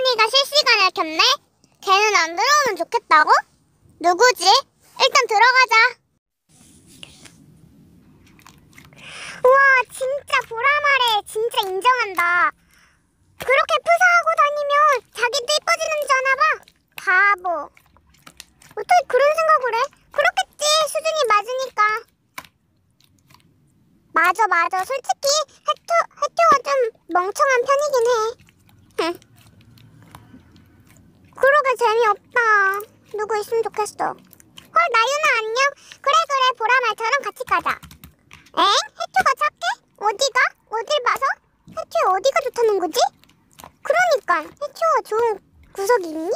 엘룬이가 실시간을 켰네? 걔는 안 들어오면 좋겠다고? 누구지? 일단 들어가자. 우와, 진짜 보라말해. 진짜 인정한다. 그렇게 푸사하고 다니면 자기도 이뻐지는 줄 아나 봐. 바보. 어떻게 그런 생각을 해? 그렇겠지. 수준이 맞으니까. 맞아. 솔직히 해투가 좀 멍청한 편이긴 해. 응. 그러게 재미없다. 누구 있으면 좋겠어. 헐, 나유나 안녕. 그래 보라말처럼 같이 가자. 엥? 해투가 착해? 어디가? 어딜 봐서? 해투의 어디가 좋다는 거지? 그러니까 해투가 좋은 구석이 있니?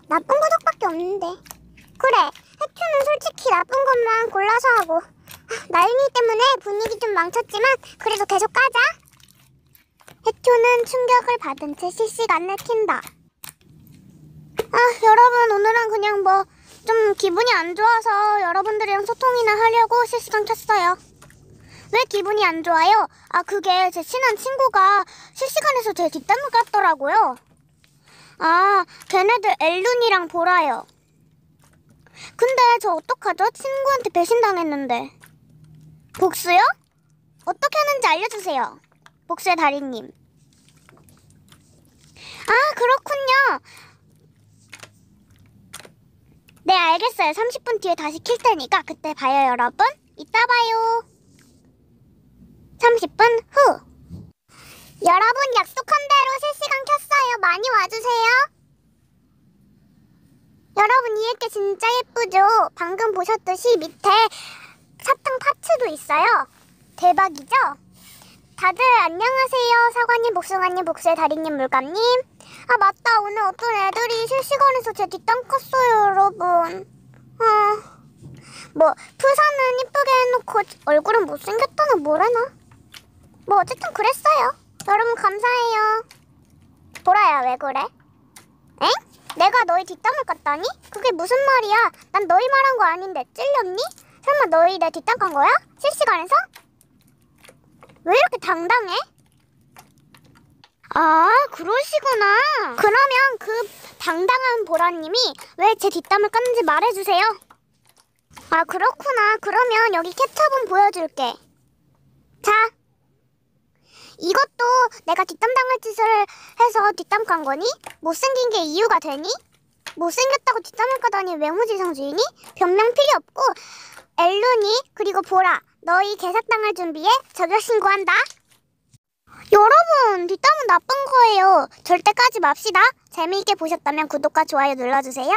나쁜 구석밖에 없는데. 그래, 해투는 솔직히 나쁜 것만 골라서 하고. 나윤이 때문에 분위기 좀 망쳤지만 그래도 계속 가자. 해투는 충격을 받은 채 실시간을 킨다. 여러분, 오늘은 그냥 좀 기분이 안 좋아서 여러분들이랑 소통이나 하려고 실시간 켰어요. 왜 기분이 안 좋아요? 그게 제 친한 친구가 실시간에서 제 뒷담을 깠더라고요. 걔네들 엘룬이랑 보라요. 근데 저 어떡하죠? 친구한테 배신당했는데. 복수요? 어떻게 하는지 알려주세요. 복수의 달인님. 그렇군요. 네, 알겠어요. 30분 뒤에 다시 킬 테니까 그때 봐요, 여러분. 이따 봐요. 30분 후. 여러분, 약속한 대로 실시간 켰어요. 많이 와주세요. 여러분, 이 액기 진짜 예쁘죠? 방금 보셨듯이 밑에 사탕 파츠도 있어요. 대박이죠? 다들 안녕하세요. 사과님, 복숭아님, 복수의 달인님, 물감님. 맞다. 오늘 어떤 애들이 실시간에서 제 뒷담 껐어요, 여러분. 푸사는 이쁘게 해놓고 얼굴은 못생겼다나 뭐래나? 어쨌든 그랬어요. 여러분 감사해요. 보라야, 왜 그래? 엥? 내가 너희 뒷담을 깠다니? 그게 무슨 말이야? 난 너희 말한 거 아닌데 찔렸니? 설마 너희 내 뒷담 깐 거야? 실시간에서? 왜 이렇게 당당해? 그러시구나. 그러면 그 당당한 보라님이 왜 제 뒷담을 깠는지 말해주세요. 그렇구나. 그러면 여기 캡처본 보여줄게. 자, 이것도 내가 뒷담 당할 짓을 해서 뒷담 깐 거니? 못생긴 게 이유가 되니? 못생겼다고 뒷담을 까다니 외모지상주의니? 변명 필요 없고 엘룬이 그리고 보라, 너희 개삭당할 준비해. 저격 신고한다. 여러분, 뒷담은 나쁜 거예요. 절대 까지 맙시다. 재미있게 보셨다면 구독과 좋아요 눌러주세요.